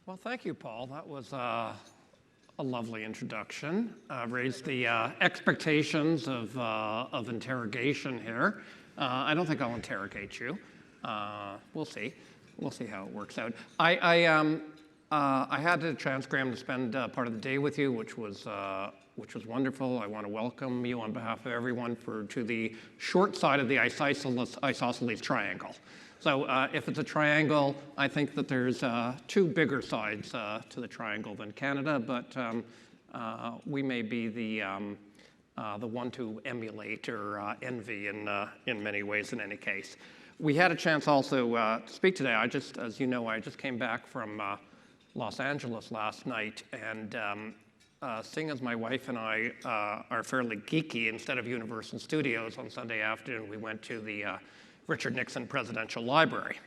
Well, thank you, Paul. That was a lovely introduction. Raised the expectations of interrogation here. I don't think I'll interrogate you. We'll see. We'll see how it works out. I had a chance, Graham, to spend part of the day with you, which was wonderful. I want to welcome you on behalf of everyone to the short side of the isosceles triangle. So if it's a triangle, I think that there's two bigger sides to the triangle than Canada, but we may be the one to emulate or envy in many ways in any case. We had a chance also to speak today. As you know, I just came back from Los Angeles last night, and seeing as my wife and I are fairly geeky, instead of Universal Studios on Sunday afternoon, we went to the Richard Nixon Presidential Library.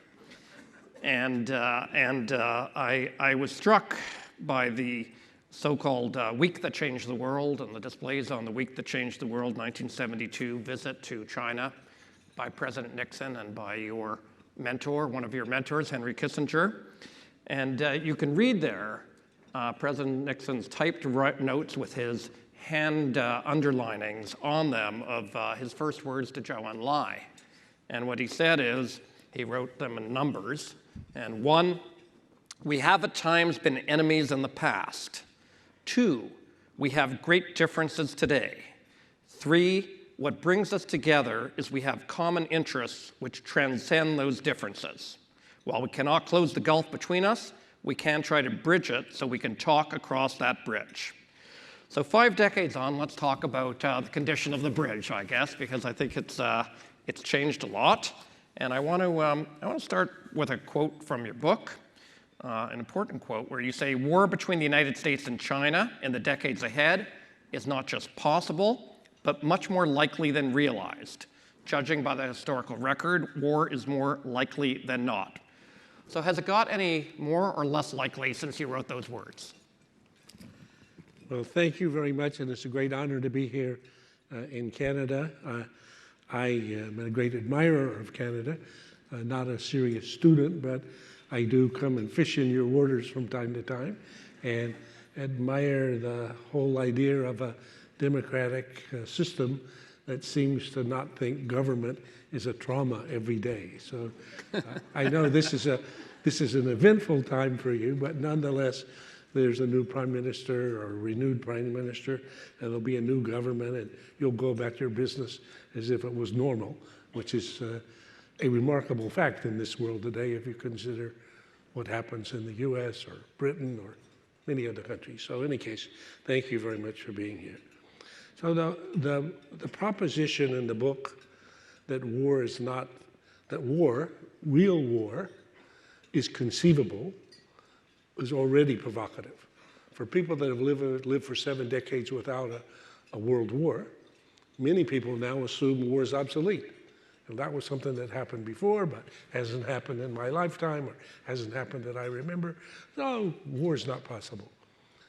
And I was struck by the so-called Week That Changed the World and the displays on the Week That Changed the World 1972 visit to China by President Nixon and by your mentor, one of your mentors, Henry Kissinger. And you can read there President Nixon's typed notes with his hand underlinings on them of his first words to Zhou Enlai. And what he said is, he wrote them in numbers. And 1, we have at times been enemies in the past. 2, we have great differences today. 3, what brings us together is we have common interests which transcend those differences. While we cannot close the gulf between us, we can try to bridge it so we can talk across that bridge. So 5 decades on, let's talk about the condition of the bridge, I guess, because I think it's changed a lot. And I want to start with a quote from your book, an important quote, where you say, war between the United States and China in the decades ahead is not just possible, but much more likely than realized. Judging by the historical record, war is more likely than not. So has it got any more or less likely since you wrote those words? Well, thank you very much, and it's a great honor to be here in Canada. I am a great admirer of Canada, not a serious student, but I do come and fish in your waters from time to time and admire the whole idea of a democratic system that seems to not think government is a trauma every day. So I know this is an eventful time for you, but nonetheless, there's a new prime minister or a renewed prime minister, and there'll be a new government, and you'll go about your business as if it was normal, which is a remarkable fact in this world today if you consider what happens in the US or Britain or many other countries. So in any case, thank you very much for being here. So the proposition in the book that real war, is conceivable is already provocative. For people that have lived for 7 decades without a world war, many people now assume war is obsolete. And that was something that happened before, but hasn't happened in my lifetime, or hasn't happened that I remember. No, war is not possible.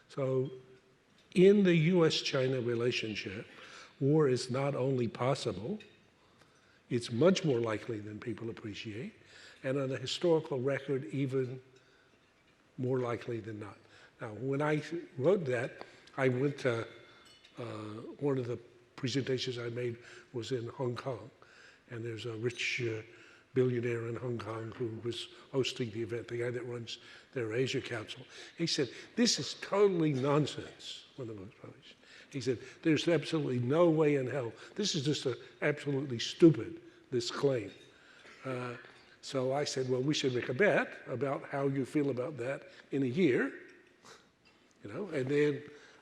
So in the US-China relationship, war is not only possible, it's much more likely than people appreciate, and on the historical record, even more likely than not. Now, when I wrote that, I went to, one of the presentations I made was in Hong Kong. And there's a rich billionaire in Hong Kong who was hosting the event, the guy that runs their Asia Council. He said, this is totally nonsense, when the book was published. He said, there's absolutely no way in hell. This is just absolutely stupid, this claim. So I said, well, we should make a bet about how you feel about that in a year, and then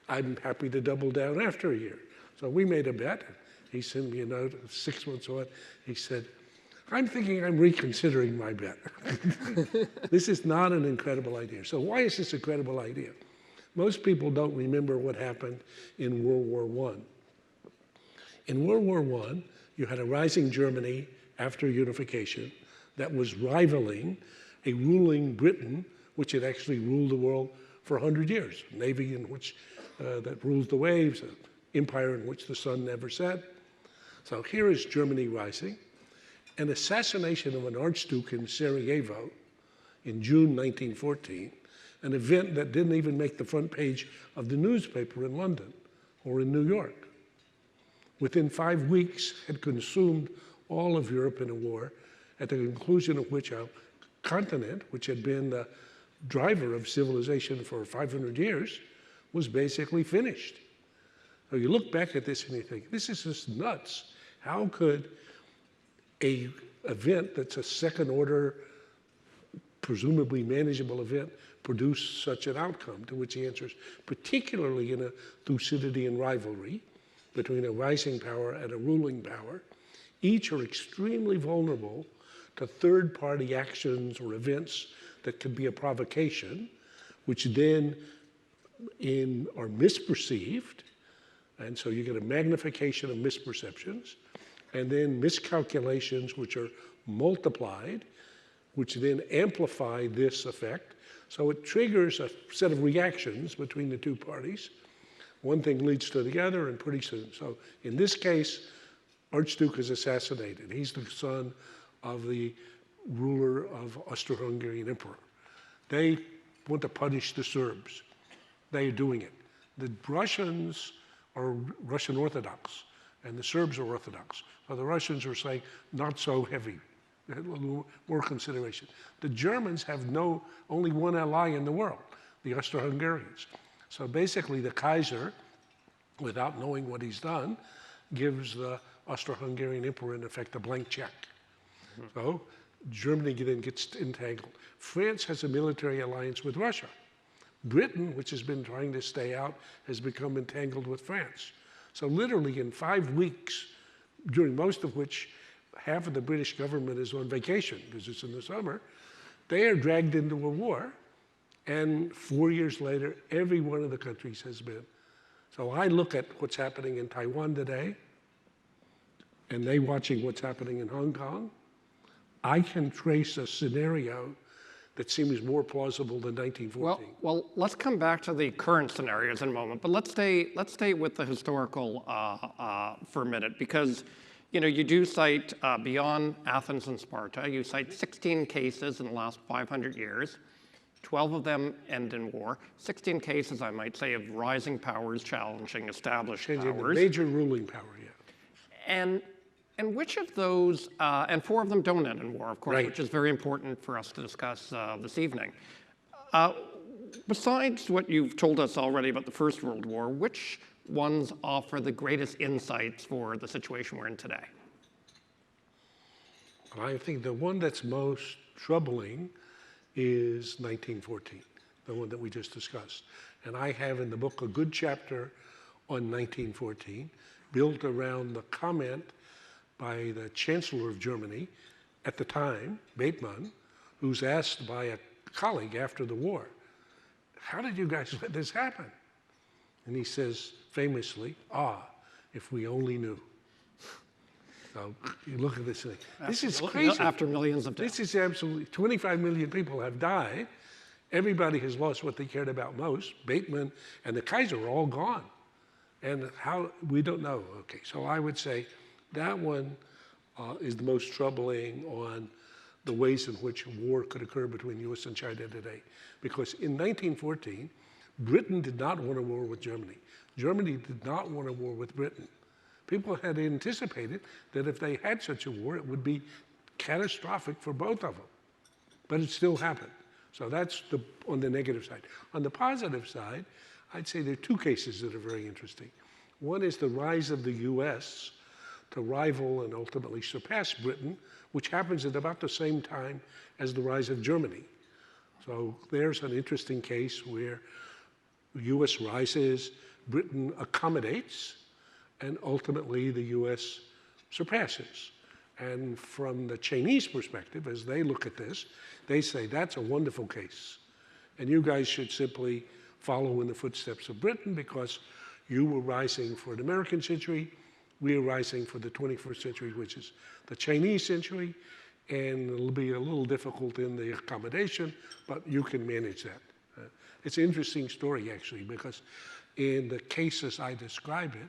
I'm happy to double down after a year. So we made a bet. He sent me a note 6 months on. He said, I'm thinking I'm reconsidering my bet. This is not an incredible idea. So why is this a credible idea? Most people don't remember what happened in World War I. In World War I, you had a rising Germany after unification that was rivaling a ruling Britain, which had actually ruled the world for 100 years. A navy in which that rules the waves, an empire in which the sun never set. So here is Germany rising. An assassination of an archduke in Sarajevo in June 1914 an event that didn't even make the front page of the newspaper in London or in New York. Within 5 weeks, had consumed all of Europe in a war, at the conclusion of which a continent, which had been the driver of civilization for 500 years, was basically finished. So you look back at this and you think, this is just nuts. How could a event that's a second order, presumably manageable event, produce such an outcome? To which he answers, particularly in a Thucydidean rivalry between a rising power and a ruling power, each are extremely vulnerable to third-party actions or events that could be a provocation, which then are misperceived, and so you get a magnification of misperceptions, and then miscalculations which are multiplied, which then amplify this effect. So it triggers a set of reactions between the two parties. One thing leads to the other, and pretty soon. So in this case, Archduke is assassinated. He's the son of the ruler of Austro-Hungarian emperor. They want to punish the Serbs. They are doing it. The Russians are Russian Orthodox, and the Serbs are Orthodox. So the Russians are saying, not so heavy, a little more consideration. The Germans have only one ally in the world, the Austro-Hungarians. So basically the Kaiser, without knowing what he's done, gives the Austro-Hungarian emperor, in effect, a blank check. So Germany then gets entangled. France has a military alliance with Russia. Britain, which has been trying to stay out, has become entangled with France. So literally in 5 weeks, during most of which half of the British government is on vacation because it's in the summer, they are dragged into a war. And 4 years later, every one of the countries has been. So I look at what's happening in Taiwan today, and they watching what's happening in Hong Kong. I can trace a scenario that seems more plausible than 1914. Well, let's come back to the current scenarios in a moment, but let's stay with the historical for a minute, because you do cite beyond Athens and Sparta, you cite 16 cases in the last 500 years. 12 of them end in war. 16 cases, I might say, of rising powers challenging established powers. Major ruling power, yeah. And which of those, and 4 of them don't end in war, of course, Right. which is very important for us to discuss this evening. Besides what you've told us already about the First World War, which ones offer the greatest insights for the situation we're in today? I think the one that's most troubling is 1914, the one that we just discussed. And I have in the book a good chapter on 1914, built around the comment by the Chancellor of Germany at the time, Bethmann, who's asked by a colleague after the war, how did you guys let this happen? And he says famously, if we only knew. So you look at this thing. This is crazy. After millions of deaths. This is absolutely, 25 million people have died. Everybody has lost what they cared about most. Bethmann and the Kaiser are all gone. And how, we don't know. Okay, so I would say that one is the most troubling on the ways in which war could occur between US and China today. Because in 1914, Britain did not want a war with Germany. Germany did not want a war with Britain. People had anticipated that if they had such a war, it would be catastrophic for both of them. But it still happened. So that's on the negative side. On the positive side, I'd say there are 2 cases that are very interesting. One is the rise of the US to rival and ultimately surpass Britain, which happens at about the same time as the rise of Germany. So there's an interesting case where the US rises, Britain accommodates, and ultimately the US surpasses. And from the Chinese perspective, as they look at this, they say that's a wonderful case. And you guys should simply follow in the footsteps of Britain because you were rising for the American century, we are rising for the 21st century, which is the Chinese century, and it'll be a little difficult in the accommodation, but you can manage that. It's an interesting story, actually, because in the cases I describe it,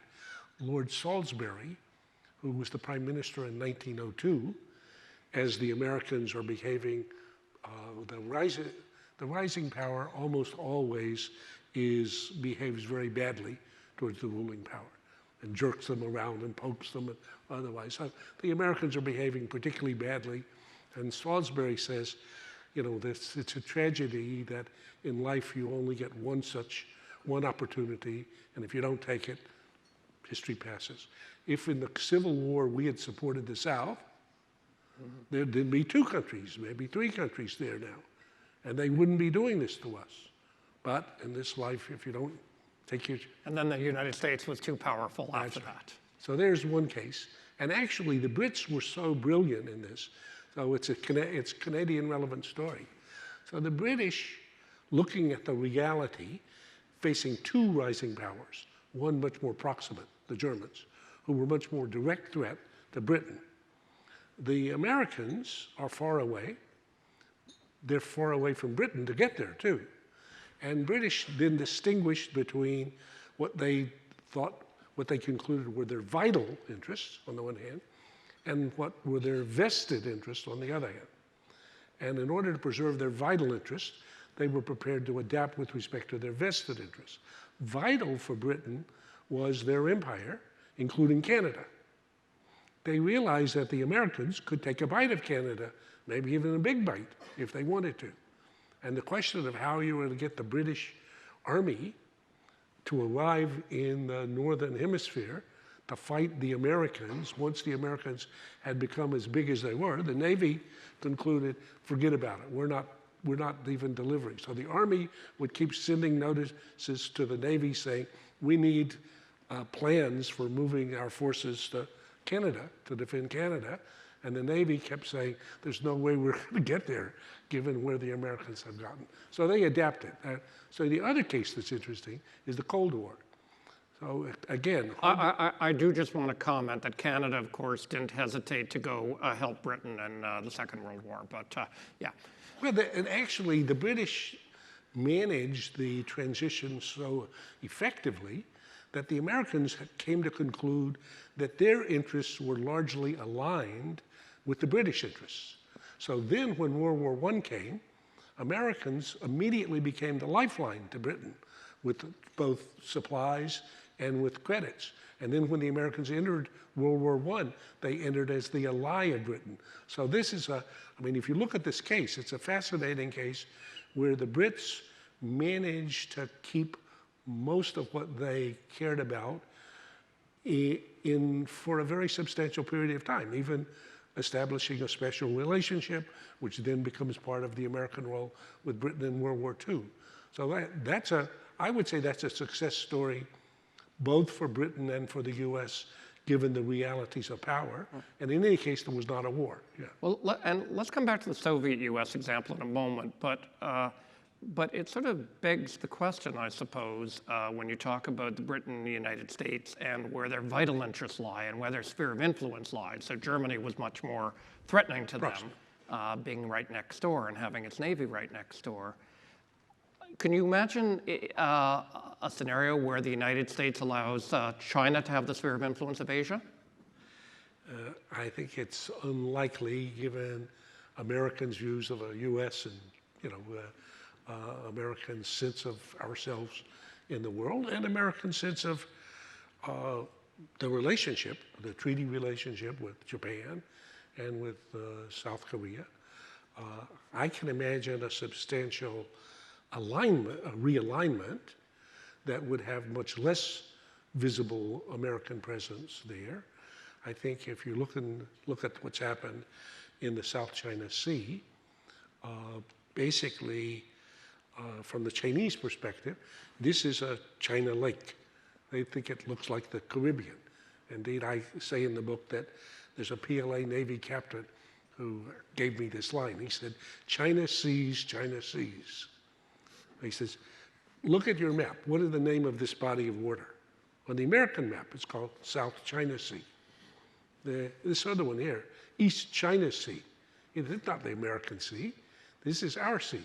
Lord Salisbury, who was the prime minister in 1902, as the Americans are behaving, the rising power almost always behaves very badly towards the ruling power and jerks them around and pokes them and otherwise. So the Americans are behaving particularly badly. And Salisbury says, you know, it's a tragedy that in life you only get one opportunity, and if you don't take it, history passes. If in the Civil War we had supported the South, there'd be 2 countries, maybe 3 countries there now, and they wouldn't be doing this to us. But in this life, if you don't take your... And then the United States was too powerful after that. So there's one case. And actually, the Brits were so brilliant in this, so it's a Canadian relevant story. So the British, looking at the reality, facing 2 rising powers, one much more proximate, the Germans, who were much more direct threat to Britain. The Americans are far away. They're far away from Britain to get there, too. And British then distinguished between what they concluded were their vital interests, on the one hand, and what were their vested interests, on the other hand. And in order to preserve their vital interests, they were prepared to adapt with respect to their vested interests. Vital for Britain was their empire, including Canada. They realized that the Americans could take a bite of Canada, maybe even a big bite, if they wanted to. And the question of how you were to get the British Army to arrive in the Northern Hemisphere to fight the Americans, once the Americans had become as big as they were, the Navy concluded, forget about it, we're not even delivering. So the Army would keep sending notices to the Navy saying, we need plans for moving our forces to Canada, to defend Canada. And the Navy kept saying, there's no way we're going to get there, given where the Americans have gotten. So they adapted. So the other case that's interesting is the Cold War. So again... I do just want to comment that Canada, of course, didn't hesitate to go help Britain in the Second World War, but yeah. Well, and actually, the British managed the transition so effectively that the Americans came to conclude that their interests were largely aligned with the British interests. So then when World War I came, Americans immediately became the lifeline to Britain with both supplies and with credits. And then when the Americans entered World War I, they entered as the ally of Britain. So this is I mean, if you look at this case, it's a fascinating case where the Brits managed to keep most of what they cared about for a very substantial period of time, even establishing a special relationship, which then becomes part of the American role with Britain in World War II. So I would say that's a success story, both for Britain and for the U.S., given the realities of power. And in any case, there was not a war. Yeah. Well, and let's come back to the Soviet-U.S. example in a moment, but it sort of begs the question, I suppose, when you talk about the Britain and the United States and where their vital interests lie and where their sphere of influence lies. So Germany was much more threatening to them, being right next door and having its navy right next door. Can you imagine a scenario where the United States allows China to have the sphere of influence of Asia? I think it's unlikely, given Americans' views of a U.S. and, American sense of ourselves in the world, and American sense of the relationship, the treaty relationship with Japan and with South Korea. I can imagine a substantial alignment, a realignment that would have much less visible American presence there. I think if you look at what's happened in the South China Sea, basically, from the Chinese perspective, this is a China lake. They think it looks like the Caribbean. Indeed, I say in the book that there's a PLA Navy captain who gave me this line. He said, China sees, China sees. He says, look at your map. What is the name of this body of water? On the American map, it's called South China Sea. This other one here, East China Sea. It's not the American Sea. This is our sea.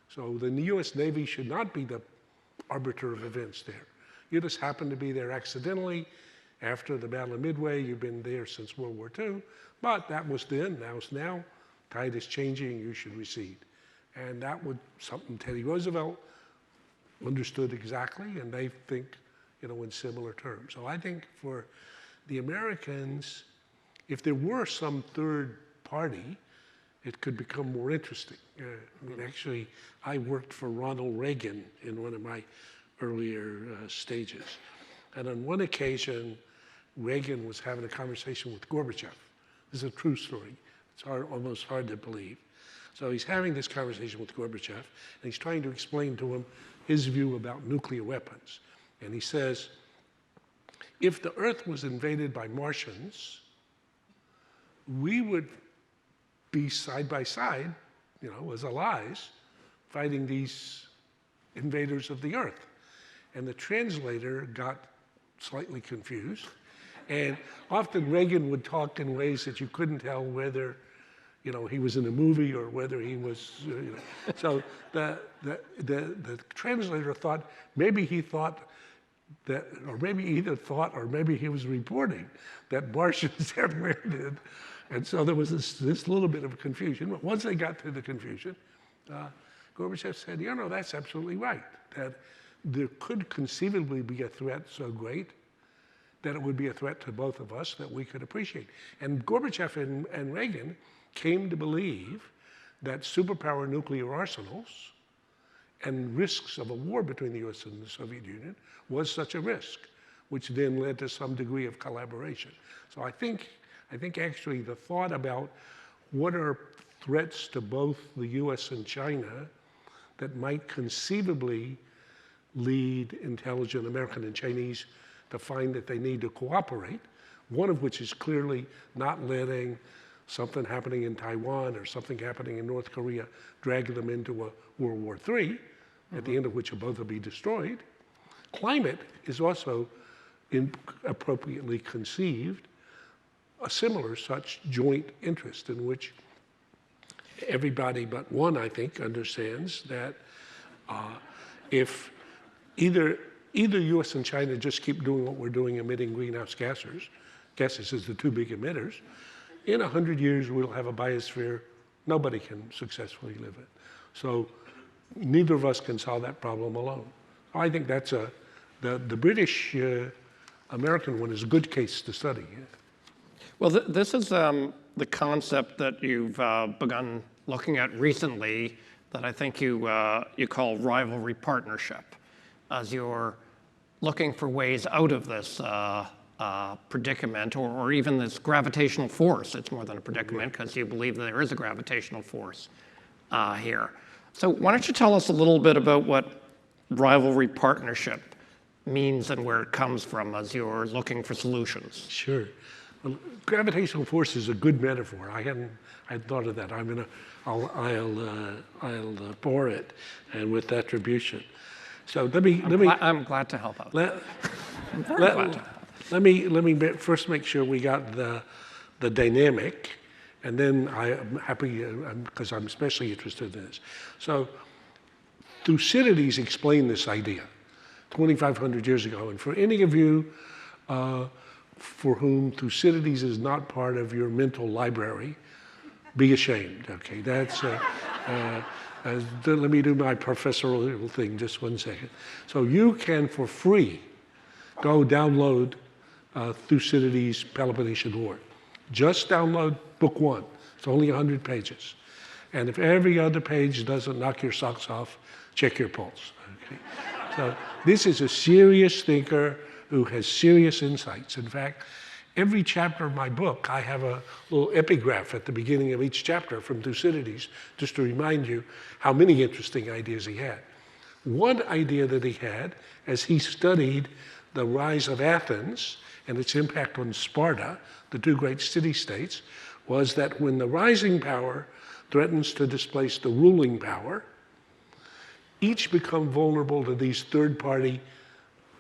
So the U.S. Navy should not be the arbiter of events there. You just happen to be there accidentally after the Battle of Midway. You've been there since World War II, but that was then, now. Tide is changing, you should recede. And that was something Teddy Roosevelt understood exactly, and they think, in similar terms. So I think for the Americans, if there were some third party, it could become more interesting. Actually, I worked for Ronald Reagan in one of my earlier stages. And on one occasion, Reagan was having a conversation with Gorbachev. This is a true story. It's almost hard to believe. So he's having this conversation with Gorbachev, and he's trying to explain to him his view about nuclear weapons. And he says, if the Earth was invaded by Martians, we would be side by side, as allies, fighting these invaders of the Earth. And the translator got slightly confused. And often Reagan would talk in ways that you couldn't tell whether, he was in a movie or whether he was, So the translator thought, maybe he thought that, or maybe he either thought, or maybe he was reporting that Martians had landed. And so there was this little bit of confusion. But once they got through the confusion, Gorbachev said, that's absolutely right, that there could conceivably be a threat so great that it would be a threat to both of us that we could appreciate. And Gorbachev and Reagan came to believe that superpower nuclear arsenals and risks of a war between the US and the Soviet Union was such a risk, which then led to some degree of collaboration. So I think actually the thought about what are threats to both the US and China that might conceivably lead intelligent American and Chinese to find that they need to cooperate, one of which is clearly not letting something happening in Taiwan or something happening in North Korea drag them into a World War III, at the end of which both will be destroyed. Climate is also appropriately conceived a similar such joint interest in which everybody but one, I think, understands that if either US and China just keep doing what we're doing, emitting greenhouse gases as the two big emitters, in 100 years we'll have a biosphere nobody can successfully live in. So neither of us can solve that problem alone. I think that's the British American one is a good case to study. Well, this is the concept that you've begun looking at recently that I think you call rivalry partnership, as you're looking for ways out of this predicament or even this gravitational force. It's more than a predicament because you believe that there is a gravitational force here. So why don't you tell us a little bit about what rivalry partnership means and where it comes from as you're looking for solutions? Sure. Well, gravitational force is a good metaphor. I hadn't thought of that. I'll bore it, and with attribution. So I'm glad to help out. Let me first make sure we got the dynamic, and then I'm happy because I'm especially interested in this. So Thucydides explained this idea 2,500 years ago, and for any of you for whom Thucydides is not part of your mental library, be ashamed. Okay, that's. Let me do my professorial thing just 1 second. So you can, for free, go download Thucydides' Peloponnesian War. Just download book 1. It's only 100 pages. And if every other page doesn't knock your socks off, check your pulse. Okay? So this is a serious thinker who has serious insights. In fact, every chapter of my book, I have a little epigraph at the beginning of each chapter from Thucydides, just to remind you how many interesting ideas he had. One idea that he had, as he studied the rise of Athens and its impact on Sparta, the two great city-states, was that when the rising power threatens to displace the ruling power, each become vulnerable to these third-party,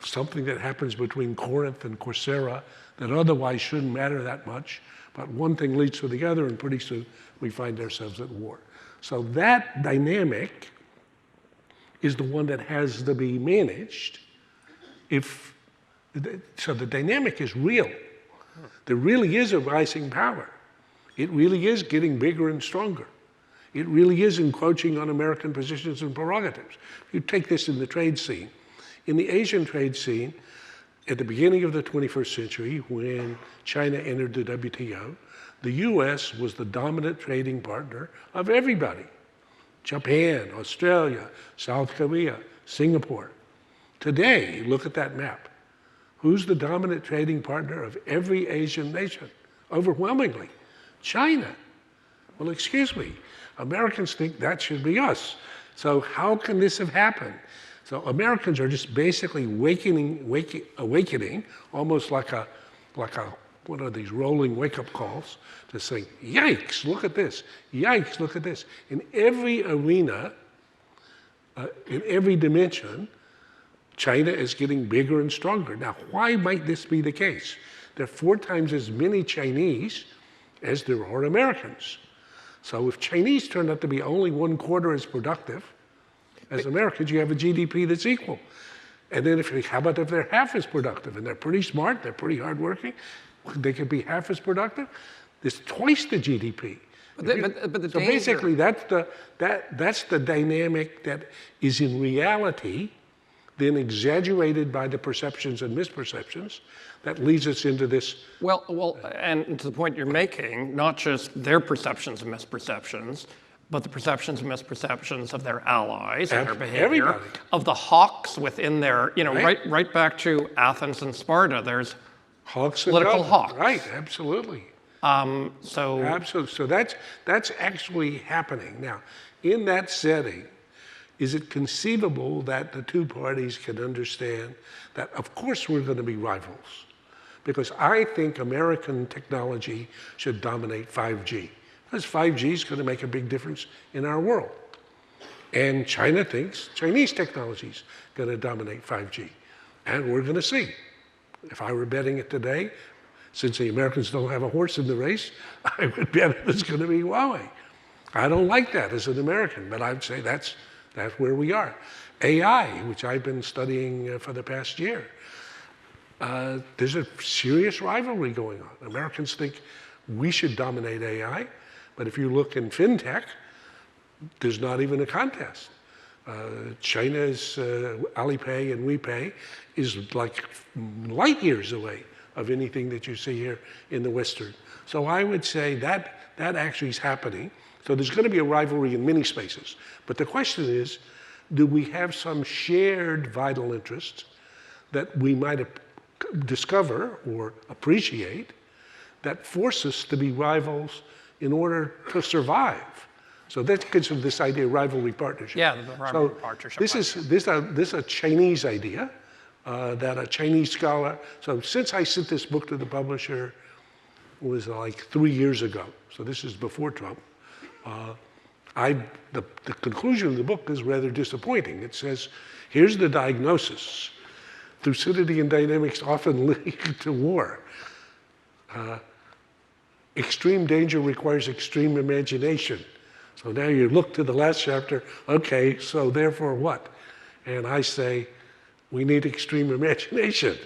something that happens between Corinth and Corcyra that otherwise shouldn't matter that much, but one thing leads to the other, and pretty soon we find ourselves at war. So that dynamic is the one that has to be managed. So the dynamic is real. There really is a rising power. It really is getting bigger and stronger. It really is encroaching on American positions and prerogatives. You take this in the trade scene. In the Asian trade scene, at the beginning of the 21st century, when China entered the WTO, the US was the dominant trading partner of everybody. Japan, Australia, South Korea, Singapore. Today, look at that map. Who's the dominant trading partner of every Asian nation? Overwhelmingly, China. Well, excuse me, Americans think that should be us. So how can this have happened? So Americans are just basically awakening, almost like a one of these rolling wake-up calls to say, yikes, look at this. Yikes, look at this. In every arena, in every dimension, China is getting bigger and stronger. Now, why might this be the case? There are 4 times as many Chinese as there are Americans. So if Chinese turn out to be only 1/4 as productive as Americans, you have a GDP that's equal. And then how about if they're half as productive? And they're pretty smart, they're pretty hardworking, they could be half as productive. There's twice the GDP. But the So danger... basically, that's the dynamic that is in reality then exaggerated by the perceptions and misperceptions that leads us into this. Well, and to the point you're making, not just their perceptions and misperceptions, but the perceptions and misperceptions of their allies and their behavior, everybody. of the hawks within their, right back to Athens and Sparta, there's Hawks and political government. hawks. Right, absolutely. So Absolutely. So that's actually happening. Now, in that setting, is it conceivable that the 2 parties can understand that, of course, we're going to be rivals? Because I think American technology should dominate 5G. Because 5G is going to make a big difference in our world. And China thinks Chinese technology is going to dominate 5G. And we're going to see. If I were betting it today, since the Americans don't have a horse in the race, I would bet it's going to be Huawei. I don't like that as an American, but I'd say that's where we are. AI, which I've been studying for the past year, there's a serious rivalry going on. Americans think we should dominate AI, but if you look in fintech, there's not even a contest. China's Alipay and WePay is like light years away of anything that you see here in the Western. So I would say that actually is happening. So there's going to be a rivalry in many spaces. But the question is, do we have some shared vital interests that we might discover or appreciate that force us to be rivals in order to survive? So that gets into this idea of rivalry partnership. yeah, the rivalry partnership. This is a Chinese idea that a Chinese scholar. So since I sent this book to the publisher, it was like 3 years ago. So this is before Trump. The conclusion of the book is rather disappointing. It says, here's the diagnosis. Thucydidean dynamics often lead to war. Extreme danger requires extreme imagination. So now you look to the last chapter, okay, so therefore what? And I say, we need extreme imagination.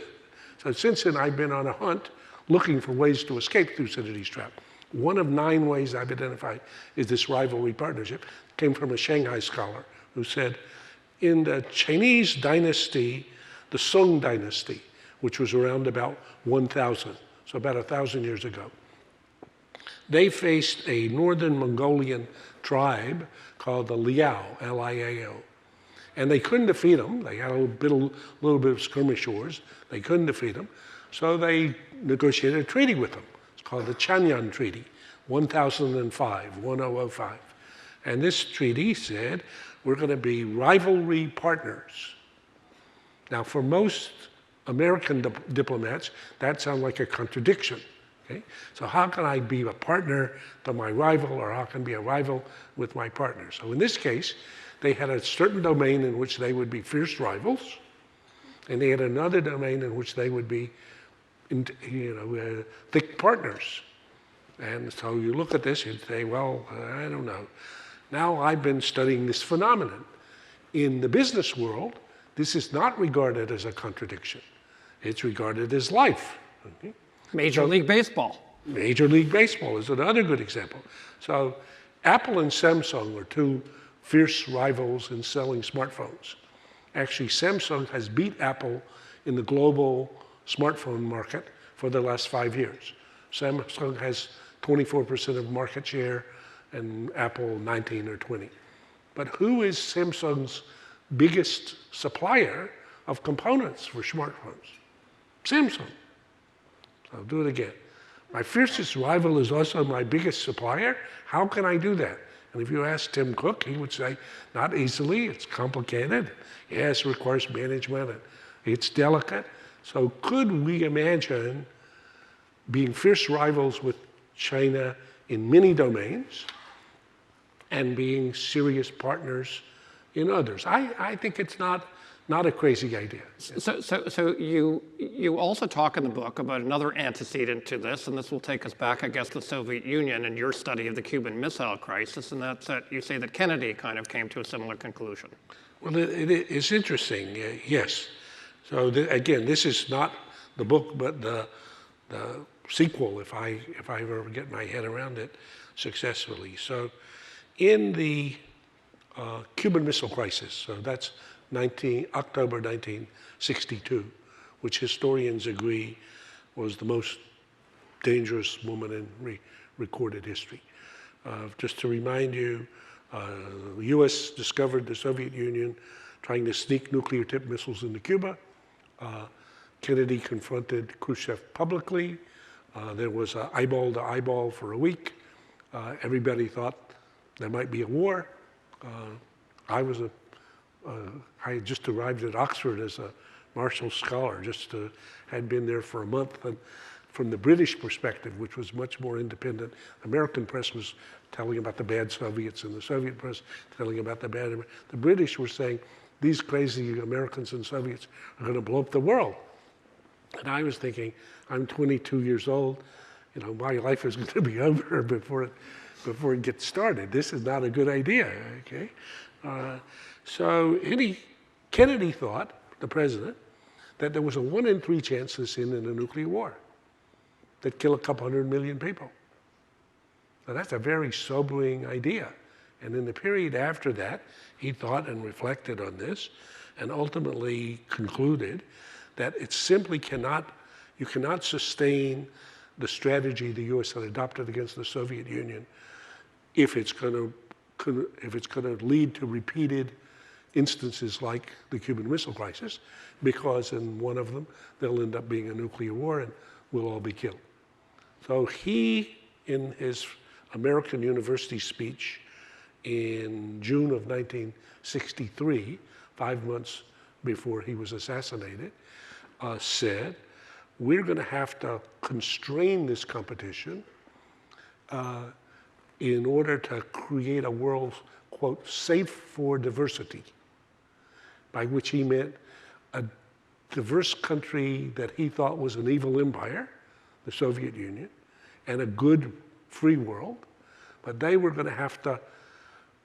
So since then, I've been on a hunt looking for ways to escape Thucydides' trap. One of 9 ways I've identified is this rivalry partnership. It came from a Shanghai scholar who said, in the Chinese dynasty, the Song dynasty, which was around about 1000, so about 1,000 years ago, they faced a northern Mongolian tribe called the Liao, L-I-A-O. And they couldn't defeat them. They had a little bit of skirmish wars. They couldn't defeat them. So they negotiated a treaty with them. It's called the Chanyan Treaty, 1005. And this treaty said, we're going to be rivalry partners. Now, for most American diplomats, that sounds like a contradiction. Okay? So how can I be a partner to my rival, or how can I be a rival with my partner? So in this case, they had a certain domain in which they would be fierce rivals, and they had another domain in which they would be, thick partners. And so you look at this and say, well, I don't know. Now I've been studying this phenomenon. In the business world, this is not regarded as a contradiction. It's regarded as life. Okay? Major League Baseball. Major League Baseball is another good example. So Apple and Samsung are two fierce rivals in selling smartphones. Actually, Samsung has beat Apple in the global smartphone market for the last 5 years. Samsung has 24% of market share and Apple 19 or 20. But who is Samsung's biggest supplier of components for smartphones? Samsung. So I'll do it again. My fiercest rival is also my biggest supplier. How can I do that? And if you ask Tim Cook, he would say, not easily, it's complicated. Yes, it requires management, and it's delicate. So could we imagine being fierce rivals with China in many domains and being serious partners in others? I think it's not a crazy idea. So you also talk in the book about another antecedent to this, and this will take us back, I guess, to the Soviet Union and your study of the Cuban Missile Crisis, and that's that you say that Kennedy kind of came to a similar conclusion. Well, it's interesting, yes. So again, this is not the book, but the sequel, if I ever get my head around it successfully. So in the Cuban Missile Crisis, so that's October 1962, which historians agree was the most dangerous moment in recorded history. Just to remind you, the US discovered the Soviet Union trying to sneak nuclear-tipped missiles into Cuba. Kennedy confronted Khrushchev publicly. There was an eyeball to eyeball for a week. Everybody thought there might be a war. I had just arrived at Oxford as a Marshall Scholar, had been there for a month. And from the British perspective, which was much more independent, American press was telling about the bad Soviets and the Soviet press telling about the bad. The British were saying, these crazy Americans and Soviets are going to blow up the world. And I was thinking, I'm 22 years old, my life is going to be over before it gets started. This is not a good idea, okay? So Kennedy thought, the president, that there was a 1 in 3 chance this end in a nuclear war that'd kill a couple 100 million people. Now that's a very sobering idea. And in the period after that, he thought and reflected on this and ultimately concluded that it simply you cannot sustain the strategy the US had adopted against the Soviet Union if it's going to lead to repeated instances like the Cuban Missile Crisis, because in one of them, there'll end up being a nuclear war and we'll all be killed. So he, in his American University speech in June of 1963, 5 months before he was assassinated, said, we're going to have to constrain this competition in order to create a world, quote, safe for diversity, by which he meant a diverse country that he thought was an evil empire, the Soviet Union, and a good free world, but they were going to have to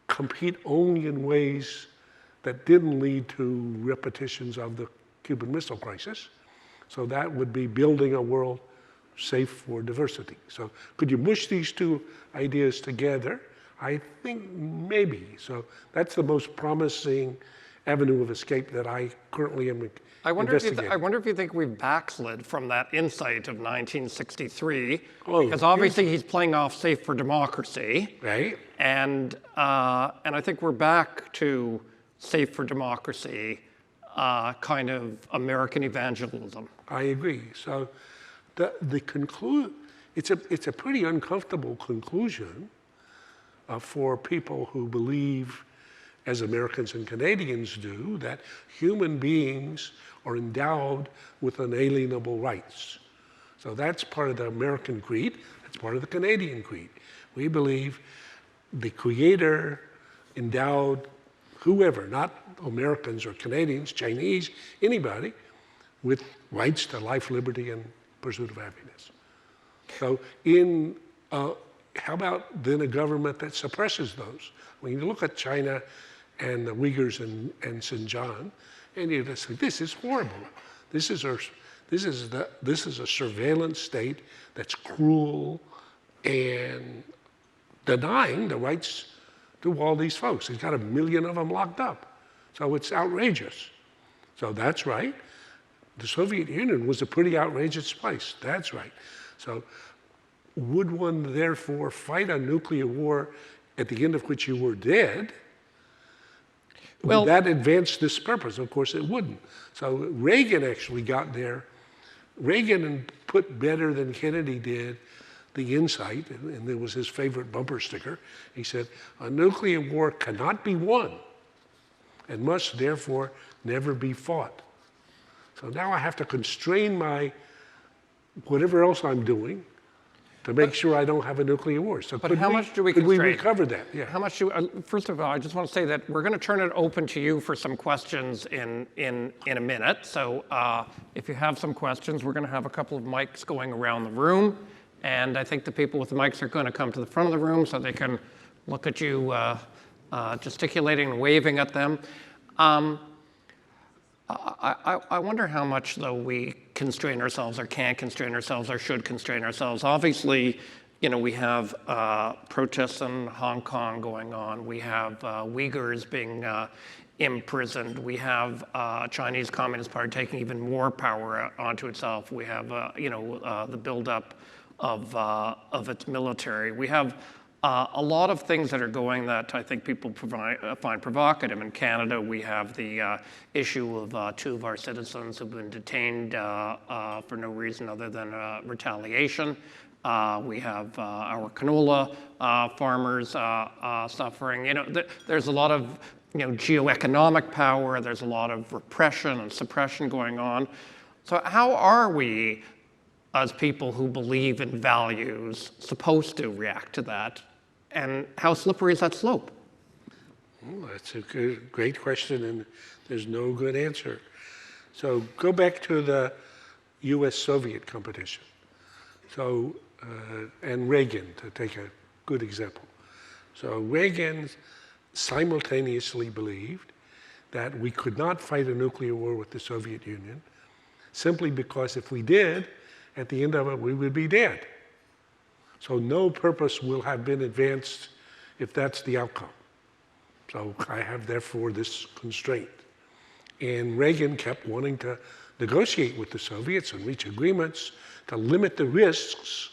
compete only in ways that didn't lead to repetitions of the Cuban Missile Crisis. So that would be building a world safe for diversity. So could you mush these two ideas together? I think maybe. So that's the most promising avenue of escape that I currently am investigating. I wonder if you think we've backslid from that insight of 1963, Oh, because obviously he's playing off safe for democracy, right? And I think we're back to safe for democracy, kind of American evangelism. I agree. So it's a pretty uncomfortable conclusion for people who believe, as Americans and Canadians do, that human beings are endowed with unalienable rights. So that's part of the American creed, that's part of the Canadian creed. We believe the Creator endowed whoever, not Americans or Canadians, Chinese, anybody, with rights to life, liberty, and pursuit of happiness. So how about then a government that suppresses those? When you look at China and the Uyghurs and Xinjiang, and you just say, this is horrible. This is a surveillance state that's cruel and denying the rights to all these folks. He's got 1 million of them locked up. So it's outrageous. So that's right. The Soviet Union was a pretty outrageous place. That's right. So would one therefore fight a nuclear war at the end of which you were dead? Well, would that advance this purpose? Of course it wouldn't. So Reagan actually got there. Reagan put better than Kennedy did the insight, and it was his favorite bumper sticker. He said, a nuclear war cannot be won and must therefore never be fought. So now I have to constrain my whatever else I'm doing to make sure I don't have a nuclear war. So but how much do we could we constrain? recover that? Yeah. How much first of all, I just want to say that we're going to turn it open to you for some questions in a minute. So if you have some questions, we're going to have a couple of mics going around the room. And I think the people with the mics are going to come to the front of the room so they can look at you gesticulating and waving at them. I wonder how much, though, we constrain ourselves or can constrain ourselves or should constrain ourselves. Obviously, we have protests in Hong Kong going on. We have Uyghurs being imprisoned. We have Chinese Communist Party taking even more power onto itself. We have, the buildup of its military. We have a lot of things that are going that I think people find provocative. In Canada, we have the issue of 2 of our citizens who've been detained for no reason other than retaliation. We have our canola farmers suffering. There's a lot of geoeconomic power. There's a lot of repression and suppression going on. So how are we, as people who believe in values, supposed to react to that? And how slippery is that slope? Well, that's a great question, and there's no good answer. So go back to the US-Soviet competition. So, and Reagan, to take a good example. So Reagan simultaneously believed that we could not fight a nuclear war with the Soviet Union simply because if we did, at the end of it, we would be dead. So no purpose will have been advanced if that's the outcome. So I have, therefore, this constraint. And Reagan kept wanting to negotiate with the Soviets and reach agreements to limit the risks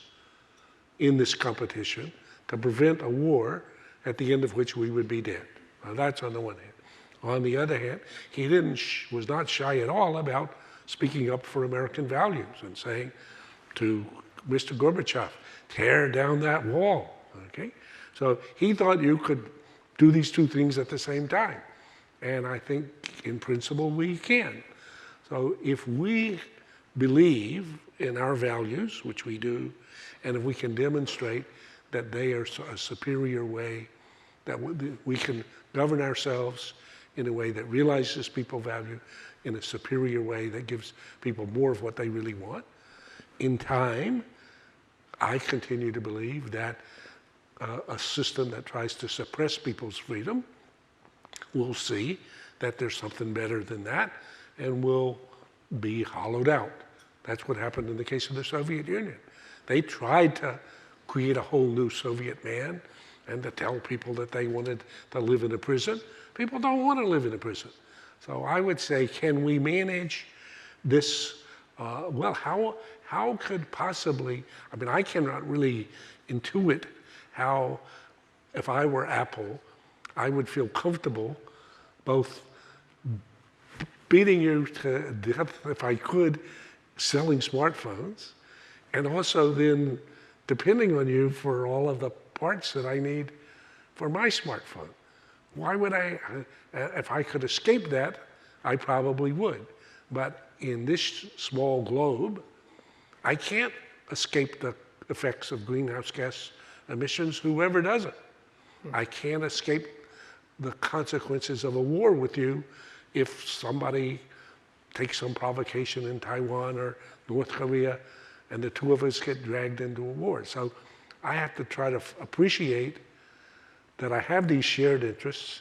in this competition to prevent a war at the end of which we would be dead. Now that's on the one hand. On the other hand, he was not shy at all about speaking up for American values and saying to Mr. Gorbachev, tear down that wall, okay? So he thought you could do these 2 things at the same time. And I think in principle we can. So if we believe in our values, which we do, and if we can demonstrate that they are a superior way, that we can govern ourselves in a way that realizes people value, in a superior way that gives people more of what they really want, in time, I continue to believe that a system that tries to suppress people's freedom will see that there's something better than that and will be hollowed out. That's what happened in the case of the Soviet Union. They tried to create a whole new Soviet man and to tell people that they wanted to live in a prison. People don't want to live in a prison. So I would say, can we manage this? Well, how could possibly, I cannot really intuit how, if I were Apple, I would feel comfortable both beating you to death, if I could, selling smartphones, and also then depending on you for all of the parts that I need for my smartphone. Why would I, if I could escape that, I probably would. But in this small globe, I can't escape the effects of greenhouse gas emissions, whoever does it. I can't escape the consequences of a war with you if somebody takes some provocation in Taiwan or North Korea and the 2 of us get dragged into a war. So I have to try to appreciate that I have these shared interests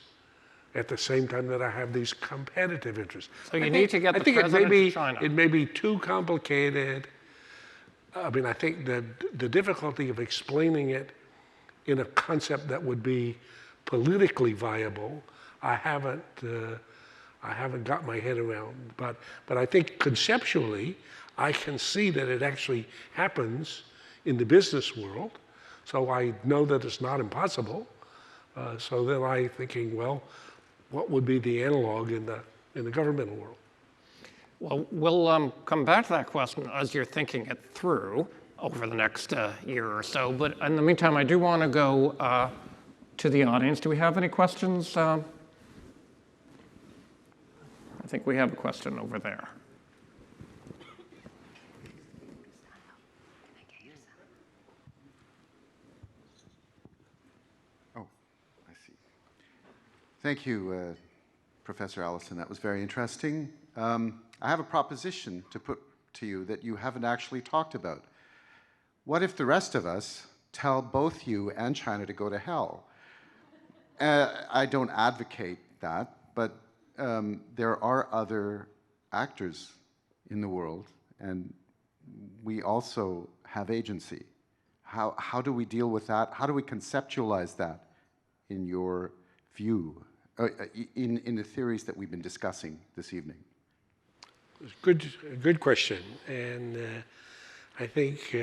at the same time that I have these competitive interests. So you need to get the president to China. It may be too complicated. I think that the difficulty of explaining it in a concept that would be politically viable, I haven't got my head around. But I think conceptually, I can see that it actually happens in the business world. So I know that it's not impossible. So then I'm thinking, well, what would be the analog in the governmental world? Well, we'll come back to that question as you're thinking it through over the next year or so. But in the meantime, I do want to go to the audience. Do we have any questions? I think we have a question over there. Oh, I see. Thank you, Professor Allison. That was very interesting. I have a proposition to put to you that you haven't actually talked about. What if the rest of us tell both you and China to go to hell? I don't advocate that, but there are other actors in the world, and we also have agency. How do we deal with that? How do we conceptualize that in your view, in the theories that we've been discussing this evening? Good question. And I think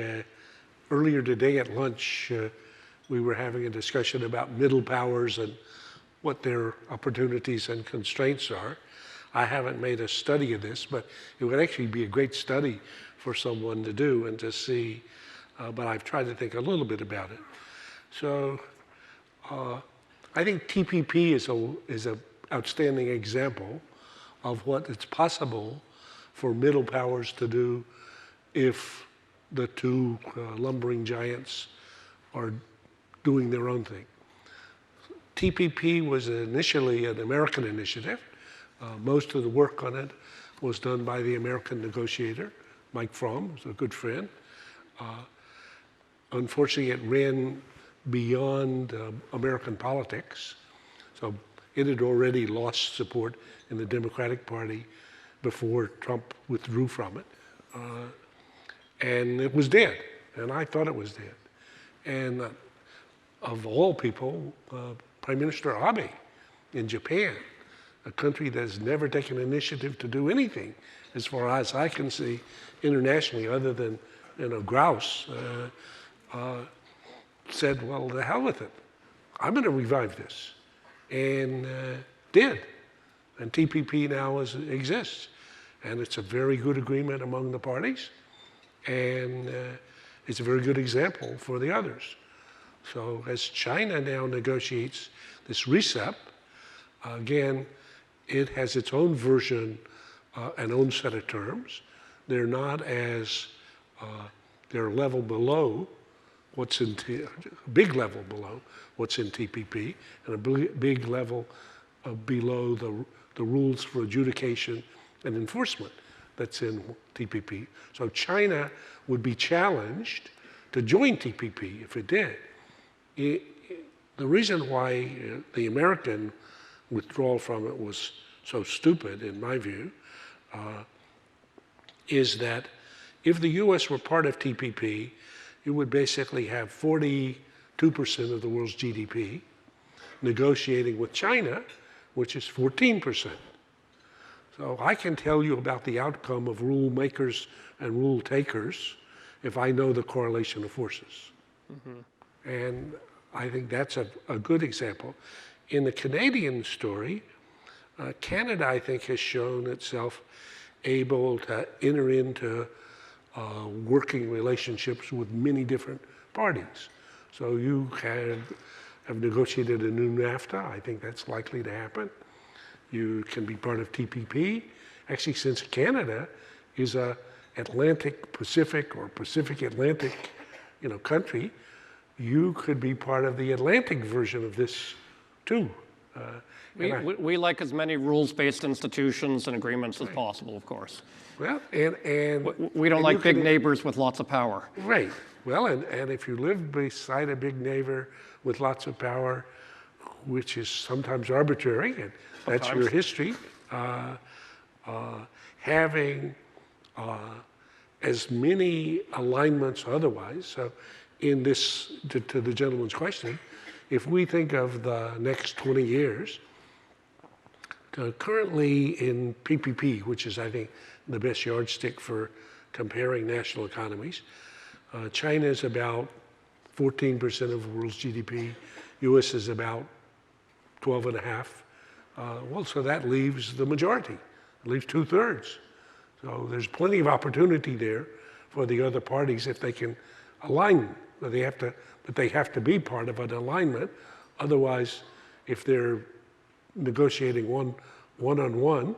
earlier today at lunch, we were having a discussion about middle powers and what their opportunities and constraints are. I haven't made a study of this, but it would actually be a great study for someone to do and to see, but I've tried to think a little bit about it. So I think TPP is an outstanding example of what it's possible for middle powers to do if the two lumbering giants are doing their own thing. TPP was initially an American initiative. Most of the work on it was done by the American negotiator, Mike Fromm, who's a good friend. Unfortunately, it ran beyond American politics. So it had already lost support in the Democratic Party before Trump withdrew from it. And it was dead, and I thought it was dead. And of all people, Prime Minister Abe in Japan, a country that has never taken initiative to do anything, as far as I can see, internationally, other than grouse, said, well, the hell with it. I'm going to revive this, and did. And TPP now exists. And it's a very good agreement among the parties, and it's a very good example for the others. So as China now negotiates this RCEP, again, it has its own version and own set of terms. They're not as, they're a level below what's in, a big level below what's in TPP, and a big level below the rules for adjudication and enforcement that's in TPP. So China would be challenged to join TPP if it did. The reason why the American withdrawal from it was so stupid, in my view, is that if the US were part of TPP, it would basically have 42% of the world's GDP negotiating with China, which is 14%. So I can tell you about the outcome of rule makers and rule takers if I know the correlation of forces. Mm-hmm. And I think that's a good example. In the Canadian story, Canada, I think, has shown itself able to enter into working relationships with many different parties. So you have negotiated a new NAFTA. I think that's likely to happen. You can be part of TPP. Actually, since Canada is a Atlantic Pacific or Pacific Atlantic, country, you could be part of the Atlantic version of this too. We like as many rules-based institutions and agreements as possible, of course. Well, and we don't like big neighbors with lots of power. Right. Well, and if you live beside a big neighbor with lots of power, which is sometimes arbitrary, and that's your history, having as many alignments otherwise. So in this, to the gentleman's question, if we think of the next 20 years, currently in PPP, which is, I think, the best yardstick for comparing national economies, China is about 14% of the world's GDP. US is about 12.5. Well, so that leaves the majority. It leaves 2/3. So there's plenty of opportunity there for the other parties if they can align. But they have to be part of an alignment. Otherwise, if they're negotiating one-on-one,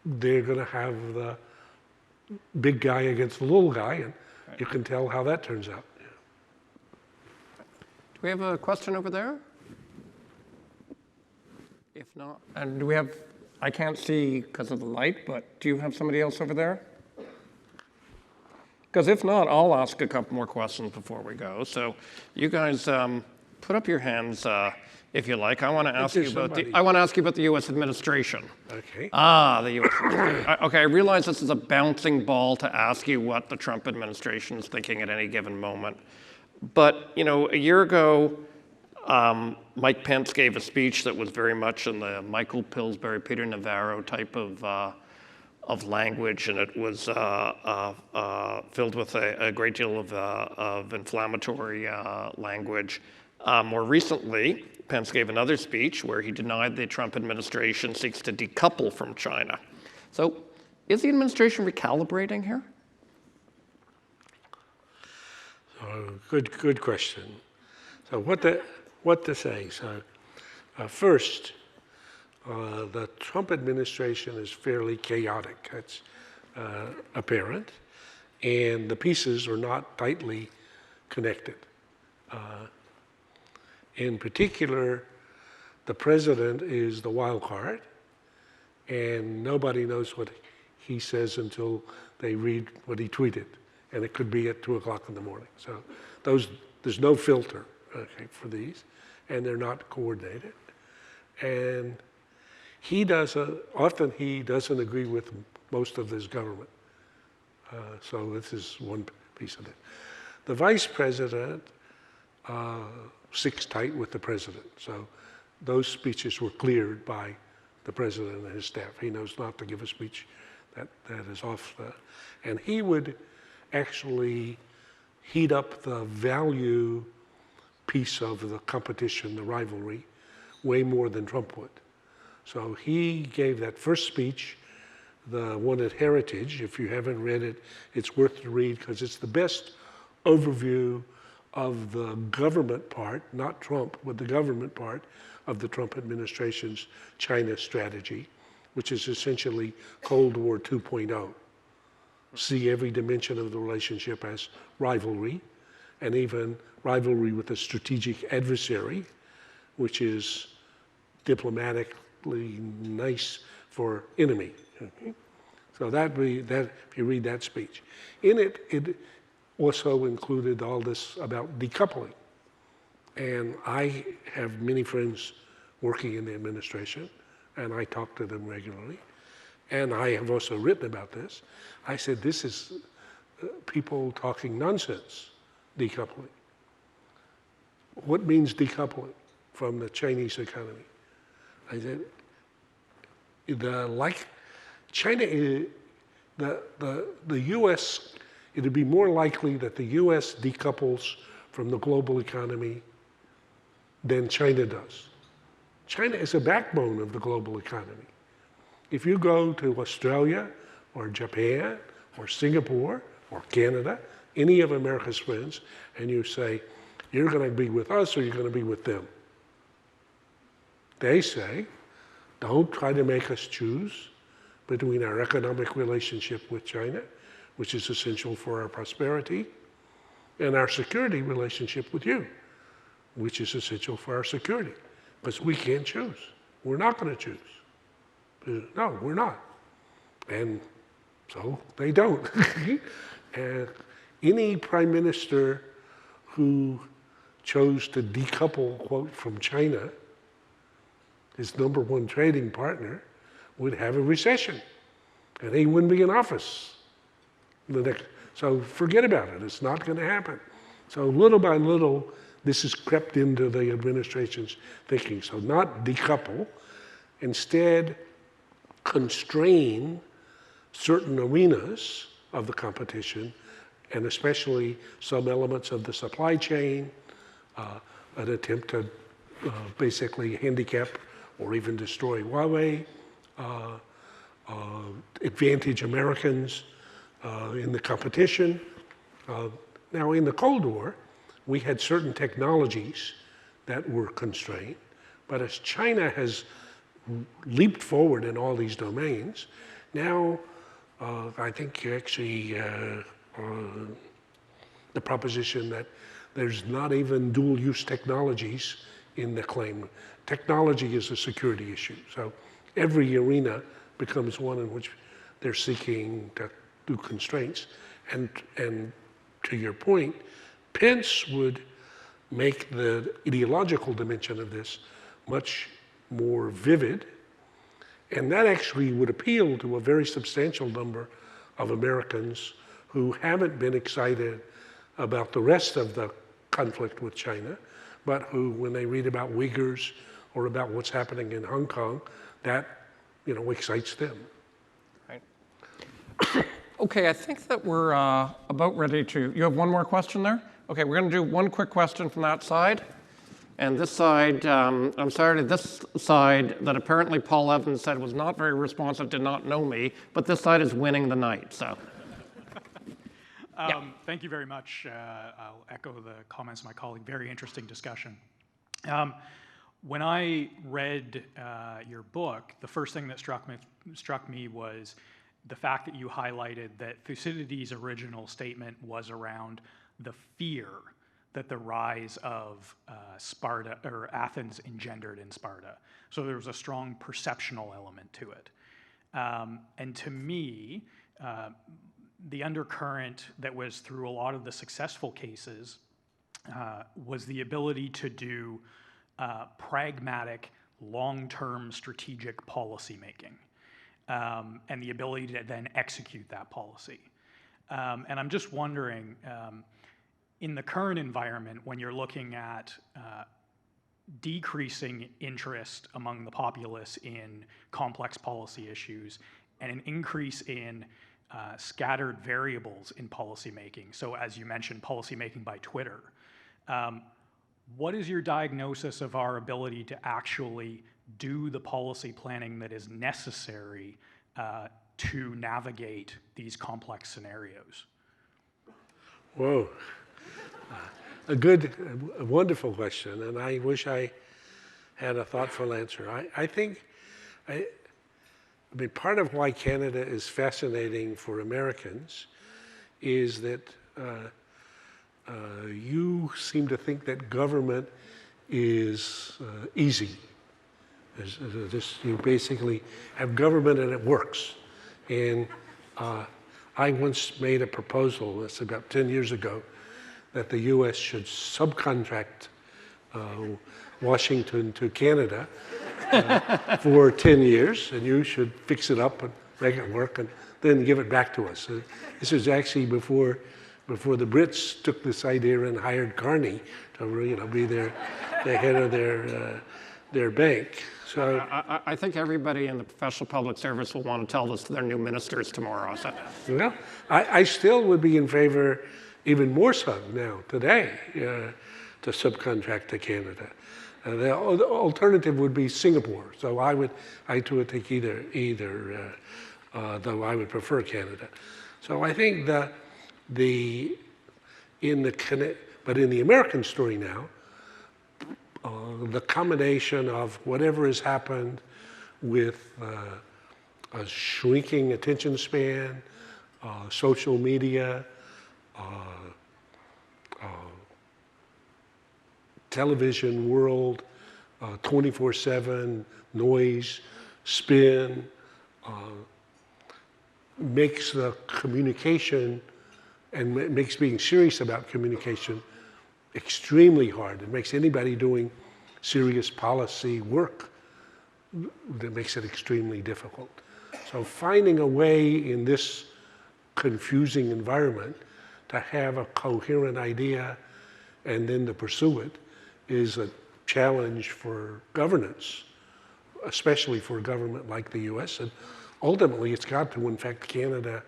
they're going to have the big guy against the little guy, and you can tell how that turns out. Do we have a question over there? If not, and do we have, I can't see because of the light, but do you have somebody else over there? Because if not, I'll ask a couple more questions before we go. So you guys put up your hands if you like. I want to ask you about the U.S. administration. Okay. The U.S. administration. Okay, I realize this is a bouncing ball to ask you what the Trump administration is thinking at any given moment. But, you know, a year ago, Mike Pence gave a speech that was very much in the Michael Pillsbury, Peter Navarro type of language, and it was filled with a great deal of inflammatory language. More recently, Pence gave another speech where he denied the Trump administration seeks to decouple from China. So is the administration recalibrating here? Good question. So what to say? So first, the Trump administration is fairly chaotic. That's apparent, and the pieces are not tightly connected. In particular, the president is the wild card, and nobody knows what he says until they read what he tweeted, and it could be at 2 o'clock in the morning. So there's no filter, okay, for these, and they're not coordinated. And often he doesn't agree with most of his government. So this is one piece of it. The vice president sticks tight with the president. So those speeches were cleared by the president and his staff. He knows not to give a speech that is off and he would actually heat up the value piece of the competition, the rivalry, way more than Trump would. So he gave that first speech, the one at Heritage. If you haven't read it, it's worth to read because it's the best overview of the government part, not Trump, but the government part of the Trump administration's China strategy, which is essentially Cold War 2.0. See every dimension of the relationship as rivalry, and even rivalry with a strategic adversary, which is diplomatically nice for enemy. Okay? So if you read that speech. In it, it also included all this about decoupling. And I have many friends working in the administration, and I talk to them regularly. And I have also written about this. I said, this is people talking nonsense, decoupling. What means decoupling from the Chinese economy? I said, China, the U.S., it would be more likely that the U.S. decouples from the global economy than China does. China is a backbone of the global economy. If you go to Australia or Japan or Singapore or Canada, any of America's friends, and you say, you're going to be with us or you're going to be with them, they say, don't try to make us choose between our economic relationship with China, which is essential for our prosperity, and our security relationship with you, which is essential for our security, because we can't choose. We're not going to choose. No, we're not. And so they don't. And any prime minister who chose to decouple, quote, from China, his number one trading partner, would have a recession. And he wouldn't be in office. So forget about it. It's not going to happen. So little by little, this has crept into the administration's thinking. So not decouple, instead constrain certain arenas of the competition, and especially some elements of the supply chain, an attempt to basically handicap or even destroy Huawei, advantage Americans in the competition. Now, in the Cold War, we had certain technologies that were constrained, but as China has leaped forward in all these domains, now I think actually the proposition that there's not even dual-use technologies in the claim. Technology is a security issue, so every arena becomes one in which they're seeking to do constraints. And to your point, Pence would make the ideological dimension of this much more vivid, and that actually would appeal to a very substantial number of Americans who haven't been excited about the rest of the conflict with China, but who, when they read about Uyghurs or about what's happening in Hong Kong, that excites them. Right. Okay, I think that we're about ready to. You have one more question there? Okay, we're going to do one quick question from that side. And this side, I'm sorry, this side that apparently Paul Evans said was not very responsive, did not know me, but this side is winning the night, so. Yeah. Thank you very much. I'll echo the comments of my colleague. Very interesting discussion. When I read your book, the first thing that struck me was the fact that you highlighted that Thucydides' original statement was around the fear that the rise of Sparta or Athens engendered in Sparta. So there was a strong perceptional element to it. And to me, the undercurrent that was through a lot of the successful cases was the ability to do pragmatic, long-term strategic policymaking, and the ability to then execute that policy. And I'm just wondering, in the current environment, when you're looking at decreasing interest among the populace in complex policy issues and an increase in scattered variables in policymaking, so as you mentioned, policymaking by Twitter, what is your diagnosis of our ability to actually do the policy planning that is necessary to navigate these complex scenarios? Whoa. A wonderful question, and I wish I had a thoughtful answer. I think part of why Canada is fascinating for Americans is that you seem to think that government is easy. You basically have government and it works. And I once made a proposal, it's about 10 years ago, that the US should subcontract Washington to Canada for 10 years, and you should fix it up and make it work and then give it back to us. This was actually before the Brits took this idea and hired Carney to be the head of their bank. So I think everybody in the professional public service will want to tell this to their new ministers tomorrow. So. Well, I still would be in favor, even more so now, today, to subcontract to Canada. The alternative would be Singapore. So I too would take either, though I would prefer Canada. So I think but in the American story now, the combination of whatever has happened with a shrinking attention span, social media, television world, 24/7 noise, spin, makes the communication and makes being serious about communication extremely hard. It makes anybody doing serious policy work, that makes it extremely difficult. So finding a way in this confusing environment to have a coherent idea and then to pursue it is a challenge for governance, especially for a government like the US. And ultimately, it's got to infect Canada.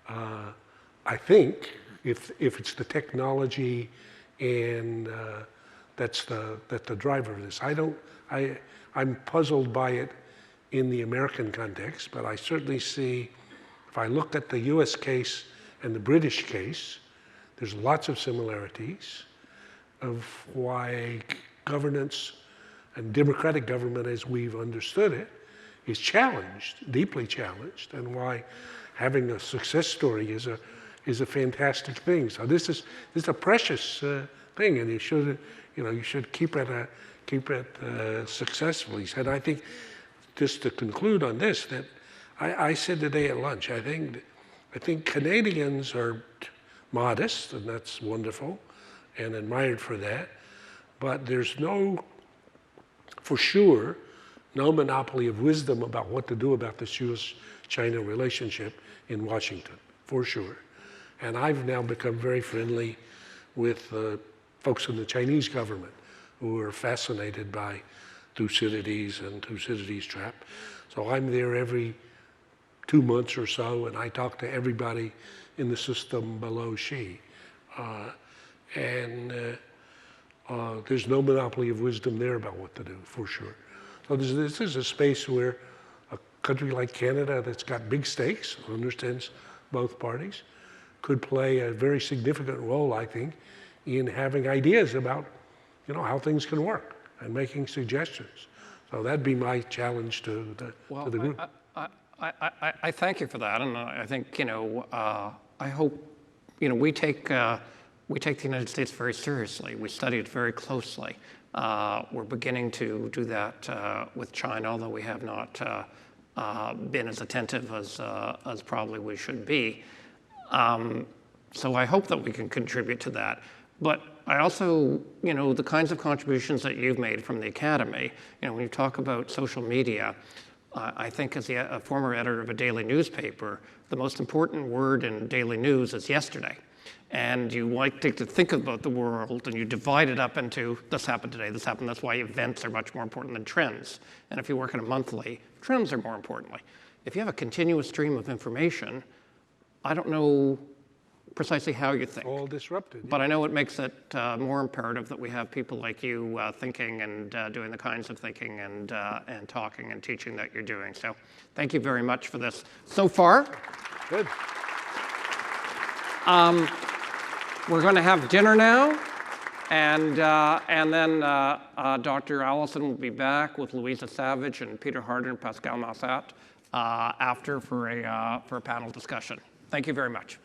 I think if it's the technology and that's the driver of this. I'm puzzled by it in the American context, but I certainly see, if I look at the US case and the British case, there's lots of similarities of why governance and democratic government as we've understood it is challenged, deeply challenged, and why having a success story is a fantastic thing. So this is a precious thing, and you should keep it successful. He said, I think, just to conclude on this, that I said today at lunch, I think Canadians are modest, and that's wonderful, and admired for that. But there's for sure, no monopoly of wisdom about what to do about this US-China relationship in Washington, for sure. And I've now become very friendly with folks in the Chinese government who are fascinated by Thucydides and Thucydides' trap. So I'm there every 2 months or so, and I talk to everybody in the system below Xi. There's no monopoly of wisdom there about what to do, for sure. So this is a space where a country like Canada that's got big stakes, understands both parties, could play a very significant role, I think, in having ideas about, how things can work and making suggestions. So that'd be my challenge to the group. I thank you for that, and I think I hope we take the United States very seriously. We study it very closely. We're beginning to do that with China, although we have not been as attentive as probably we should be. So I hope that we can contribute to that. But I also, the kinds of contributions that you've made from the Academy, when you talk about social media, I think as a former editor of a daily newspaper, the most important word in daily news is yesterday. And you like to think about the world, and you divide it up into this happened today, this happened. That's why events are much more important than trends. And if you work in a monthly, trends are more importantly. If you have a continuous stream of information, I don't know precisely how you think. All disrupted. But I know it makes it more imperative that we have people like you thinking and doing the kinds of thinking and talking and teaching that you're doing. So thank you very much for this so far. Good. We're going to have dinner now, and then Dr. Allison will be back with Louisa Savage and Peter Harder and Pascal Massat after for a panel discussion. Thank you very much.